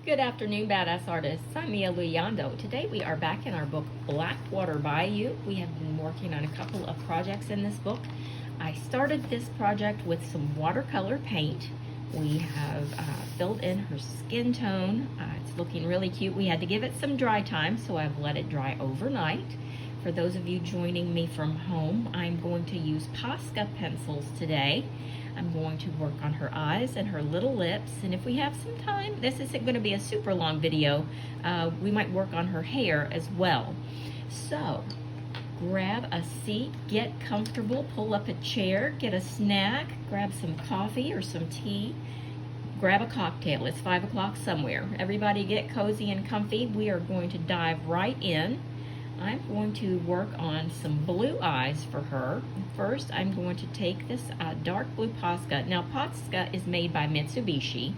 Good afternoon, Badass Artists. I'm Mia Luyando. Today we are back in our book, Blackwater Bayou. We have been working on a couple of projects in this book. I started this project with some watercolor paint. We have filled in her skin tone. It's looking really cute. We had to give it some dry time, so I've let it dry overnight. For those of you joining me from home, I'm going to use Posca Pencils today. I'm going to work on her eyes and her little lips, and if we have some time, this isn't going to be a super long video, we might work on her hair as well. So grab a seat, get comfortable, pull up a chair, get a snack, grab some coffee or some tea, grab a cocktail. It's 5 o'clock somewhere. Everybody get cozy and comfy. We are going to dive right in. I'm going to work on some blue eyes for her. First, I'm going to take this dark blue Posca. Now, Posca is made by Mitsubishi,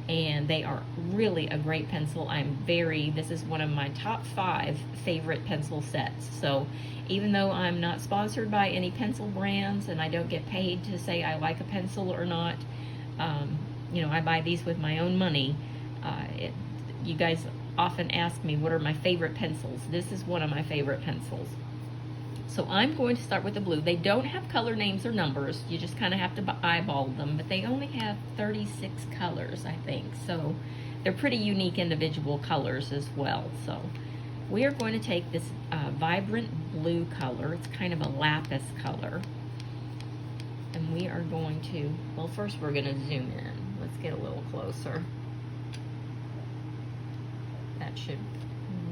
and they are really a great pencil. This is one of my top 5 favorite pencil sets. So even though I'm not sponsored by any pencil brands and I don't get paid to say I like a pencil or not, I buy these with my own money. You guys often ask me what are my favorite pencils. This is one of my favorite pencils. So I'm going to start with the blue. They don't have color names or numbers. You just kind of have to eyeball them, but they only have 36 colors, I think. So they're pretty unique individual colors as well. So we are going to take this vibrant blue color. It's kind of a lapis color. And we are going to, well, first we're going to zoom in. Let's get a little closer. That should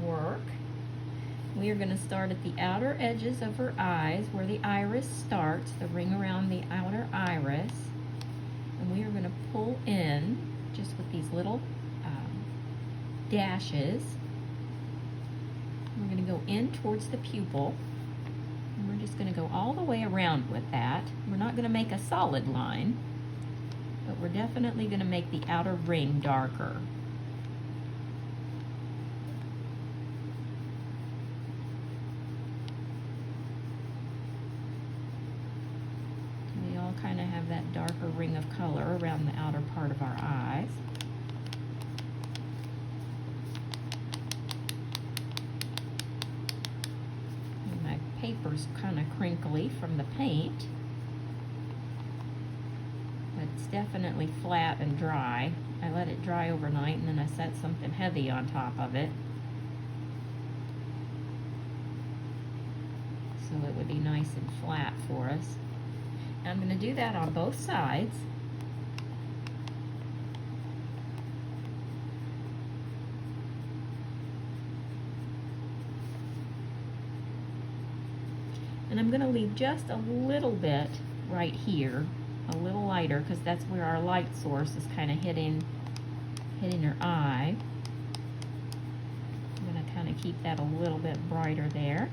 work. We are going to start at the outer edges of her eyes where the iris starts, the ring around the outer iris. And we are going to pull in just with these little dashes. We're going to go in towards the pupil. And we're just going to go all the way around with that. We're not going to make a solid line, but we're definitely going to make the outer ring darker. Kind of have that darker ring of color around the outer part of our eyes. And my paper's kind of crinkly from the paint, but it's definitely flat and dry. I let it dry overnight and then I set something heavy on top of it so it would be nice and flat for us. I'm going to do that on both sides. And I'm going to leave just a little bit right here, a little lighter, because that's where our light source is kind of hitting her eye. I'm going to kind of keep that a little bit brighter there.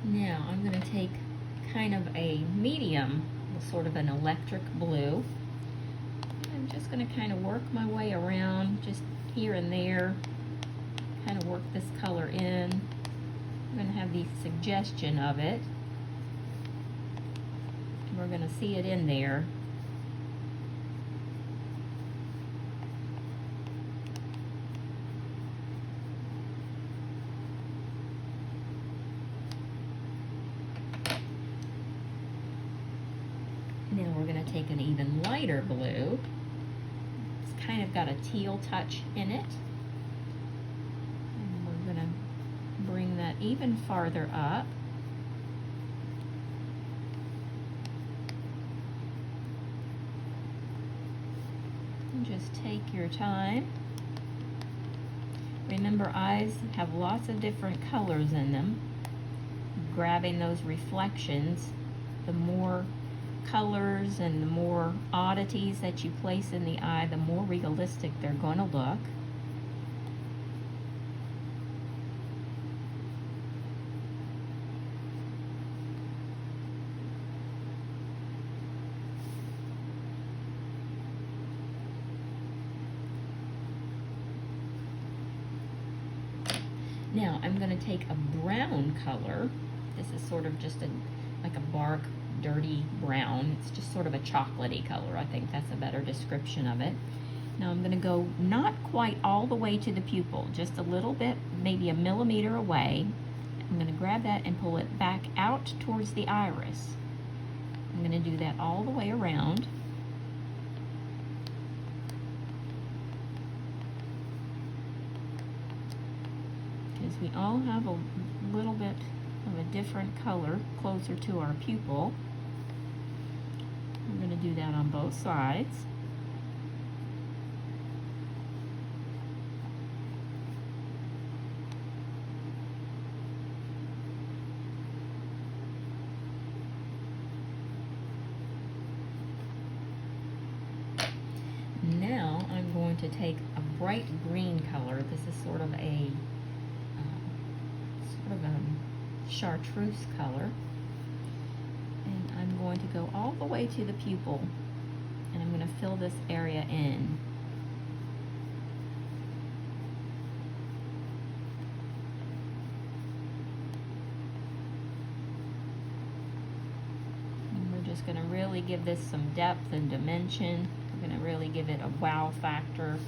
Now I'm going to take kind of a medium, sort of an electric blue. I'm just going to kind of work my way around just here and there, kind of work this color in. I'm going to have the suggestion of it. We're going to see it in there. Now we're going to take an even lighter blue. It's kind of got a teal touch in it. And we're going to bring that even farther up. And just take your time. Remember, eyes have lots of different colors in them. Grabbing those reflections, the more colors and the more oddities that you place in the eye, the more realistic they're going to look. Now I'm going to take a brown color. This is sort of just like a bark, dirty brown. It's just sort of a chocolatey color. I think that's a better description of it. Now I'm going to go not quite all the way to the pupil, just a little bit, maybe a millimeter away. I'm going to grab that and pull it back out towards the iris. I'm going to do that all the way around. Because we all have a little bit of a different color closer to our pupil. I'm going to do that on both sides. Now I'm going to take a bright green color. This is sort of a chartreuse color, and I'm going to go all the way to the pupil, and I'm going to fill this area in. And we're just going to really give this some depth and dimension. We're going to really give it a wow factor.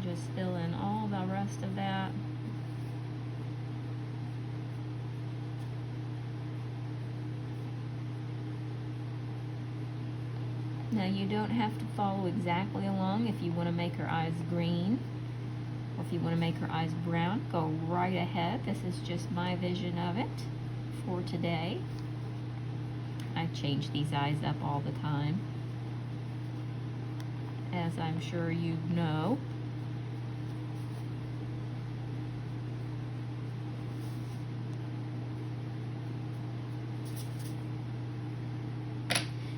Just fill in all the rest of that. Now you don't have to follow exactly along. If you want to make her eyes green, or if you want to make her eyes brown, go right ahead. This is just my vision of it for today. I change these eyes up all the time, as I'm sure you know.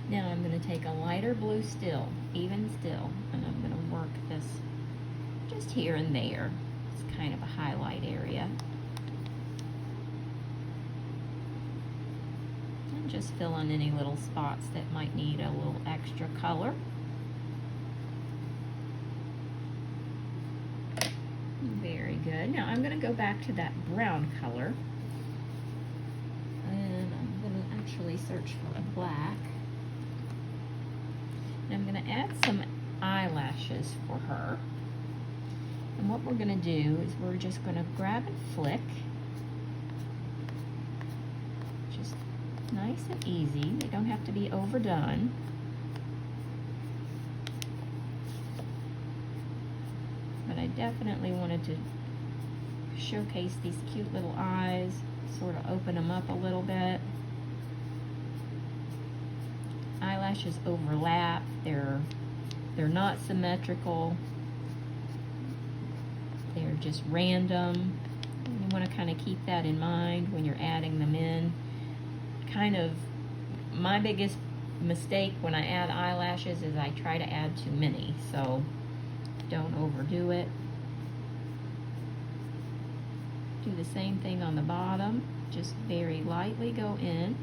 Now I'm going to take a lighter blue still, even still, and I'm going to work this just here and there. It's kind of a highlight area. And just fill in any little spots that might need a little extra color. Very good. Now I'm going to go back to that brown color, and I'm going to actually search for a black. I'm going to add some eyelashes for her. And what we're going to do is we're just going to grab and flick. Just nice and easy. They don't have to be overdone. But I definitely wanted to showcase these cute little eyes, sort of open them up a little bit. Eyelashes overlap. They're not symmetrical. They're just random. You want to kind of keep that in mind when you're adding them in. Kind of my biggest mistake when I add eyelashes is I try to add too many, so don't overdo it. Do the same thing on the bottom. Just very lightly go in.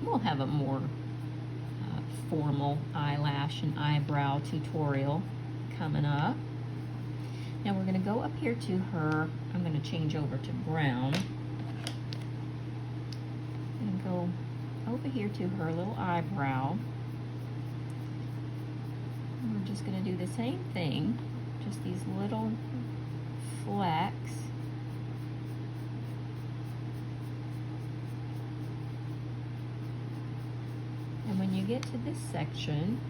We'll have a more formal eyelash and eyebrow tutorial coming up. Now we're going to go up here to her. I'm going to change over to brown. And go over here to her little eyebrow. And we're just going to do the same thing. Just these little flecks. And when you get to this section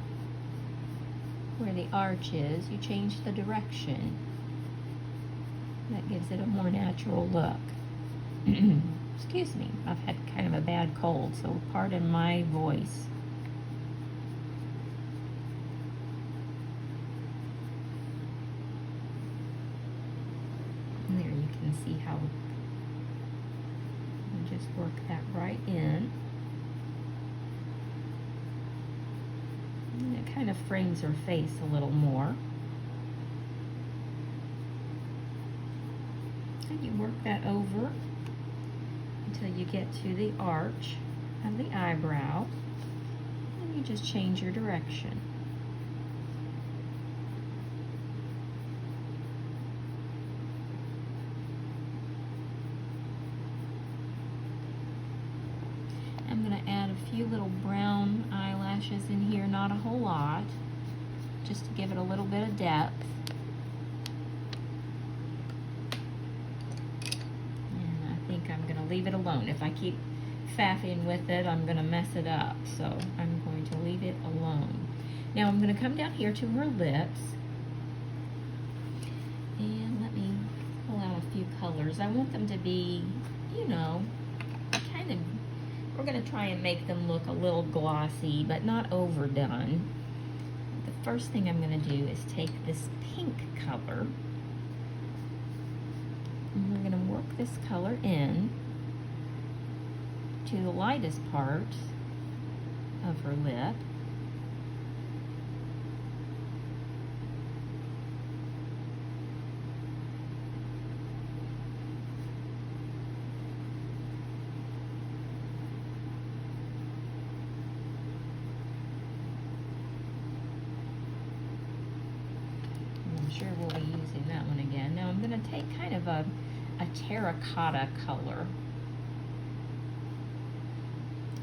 where the arch is, you change the direction. That gives it a more natural look. Excuse me, I've had kind of a bad cold, so pardon my voice. And there you can see how you just work that right in. And it kind of frames her face a little more. So you work that over until you get to the arch of the eyebrow, and you just change your direction. I'm going to add a few little brown eyelashes in here, not a whole lot, just to give it a little bit of depth. And I think I'm going to leave it alone. If I keep faffing with it, I'm going to mess it up. So I'm going to leave it alone. Now I'm going to come down here to her lips. And let me pull out a few colors. I want them to be, you know, kind of, we're going to try and make them look a little glossy, but not overdone. The first thing I'm going to do is take this pink color, and we're going to work this color in to the lightest part of her lip. Sure we'll be using that one again. Now I'm going to take kind of a terracotta color,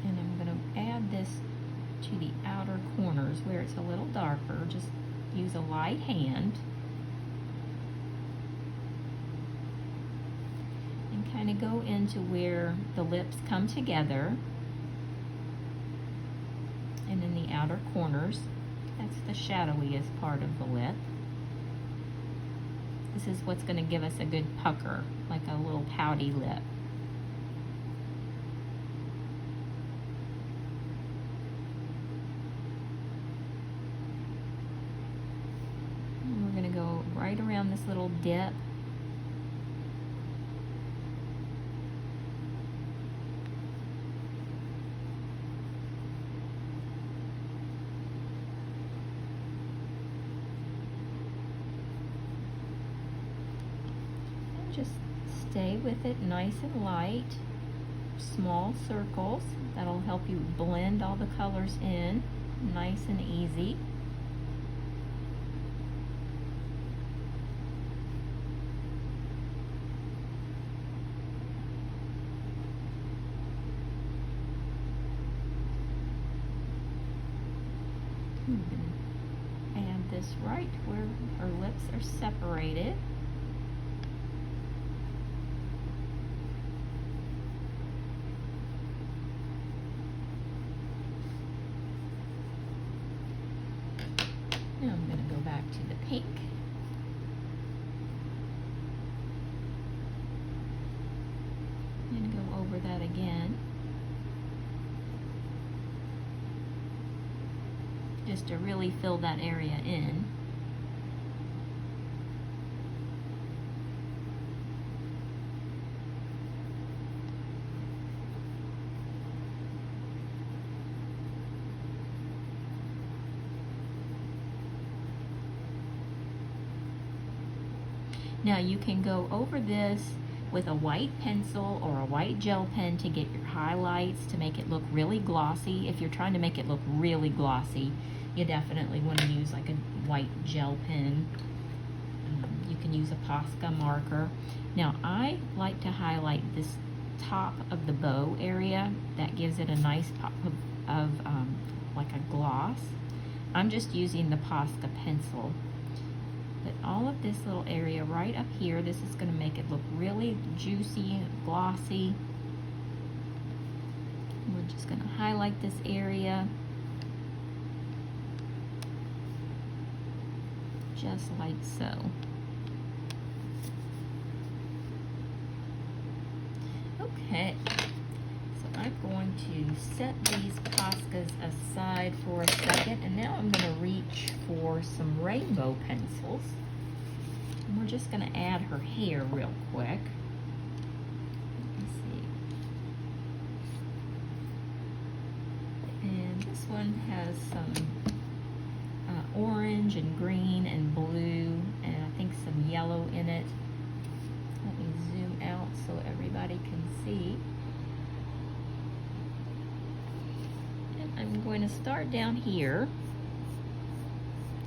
and I'm going to add this to the outer corners where it's a little darker. Just use a light hand and kind of go into where the lips come together, and in the outer corners. That's the shadowiest part of the lip. This is what's going to give us a good pucker, like a little pouty lip. And we're going to go right around this little dip. Just stay with it nice and light, small circles. That'll help you blend all the colors in nice and easy. I'm going to add this right where her lips are separated. Now I'm going to go back to the pink. And go over that again. Just to really fill that area in. Now you can go over this with a white pencil or a white gel pen to get your highlights, to make it look really glossy. If you're trying to make it look really glossy, you definitely want to use like a white gel pen. You can use a Posca marker. Now I like to highlight this top of the bow area. That gives it a nice pop of like a gloss. I'm just using the Posca pencil. But all of this little area right up here, this is going to make it look really juicy and glossy. We're just going to highlight this area. Just like so. Okay, so I'm going to set these Poscas aside for a second, and now I'm going to reach for some rainbow pencils. And we're just going to add her hair real quick. Let's see. And this one has some orange and green and blue, and I think some yellow in it. Let me zoom everybody can see. And I'm going to start down here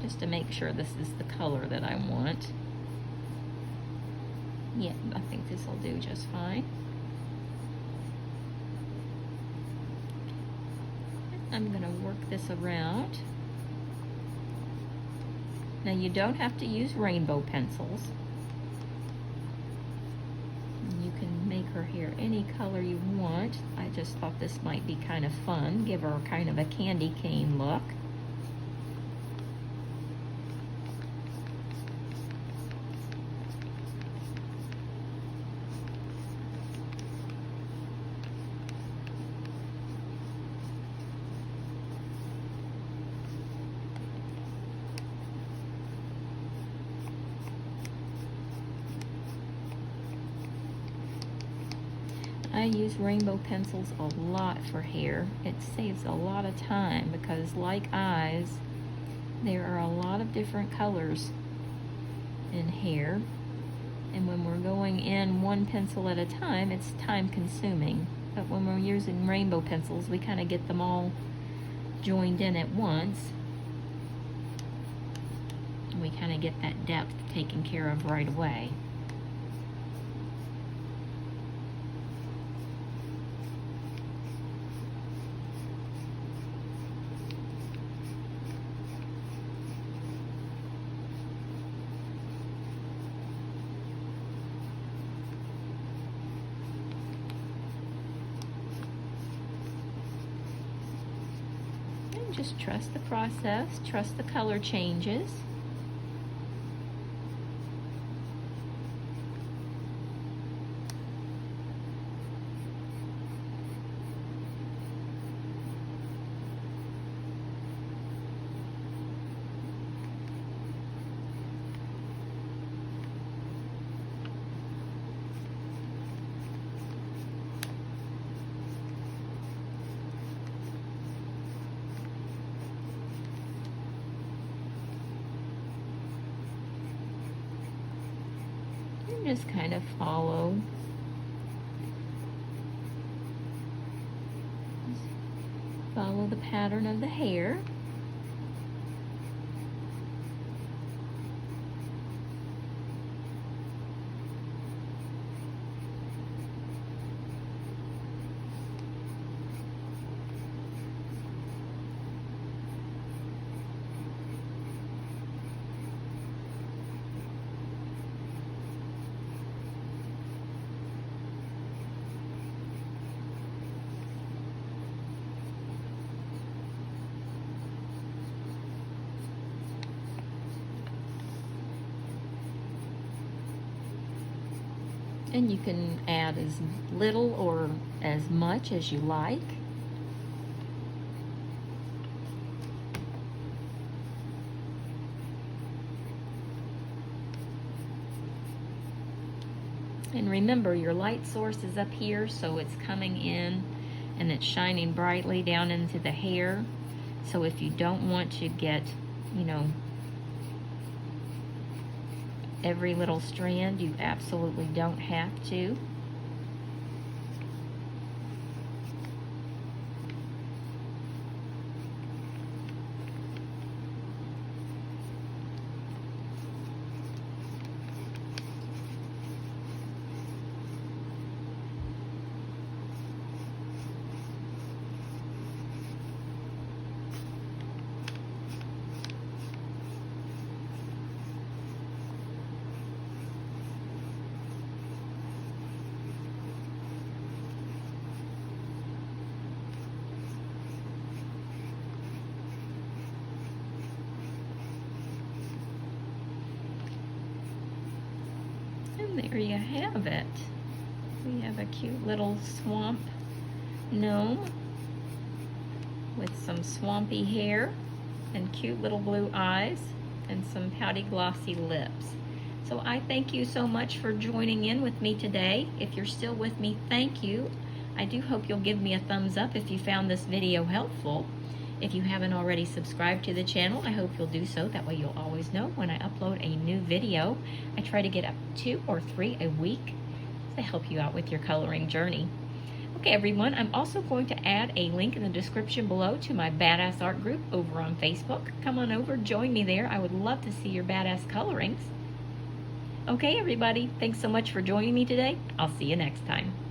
just to make sure this is the color that I want. Yeah, I think this will do just fine. I'm going to work this around. Now you don't have to use rainbow pencils. You can make her hair any color you want. I just thought this might be kind of fun, give her kind of a candy cane look. I use rainbow pencils a lot for hair. It saves a lot of time because, like eyes, there are a lot of different colors in hair. And when we're going in one pencil at a time, it's time consuming. But when we're using rainbow pencils, we kind of get them all joined in at once. And we kind of get that depth taken care of right away. Just trust the process, trust the color changes. Just kind of follow the pattern of the hair. And you can add as little or as much as you like. And remember, your light source is up here, so it's coming in and it's shining brightly down into the hair. So if you don't want to get, you know, every little strand, you absolutely don't have to. And there you have it. We have a cute little swamp gnome with some swampy hair and cute little blue eyes and some pouty glossy lips. So I thank you so much for joining in with me today. If you're still with me, thank you. I do hope you'll give me a thumbs up if you found this video helpful. If you haven't already subscribed to the channel, I hope you'll do so. That way you'll always know when I upload a new video. I try to get up 2 or 3 a week. to help you out with your coloring journey. Okay, everyone, I'm also going to add a link in the description below to my Badass Art group over on Facebook. Come on over, join me there. I would love to see your badass colorings. Okay, everybody, thanks so much for joining me today. I'll see you next time.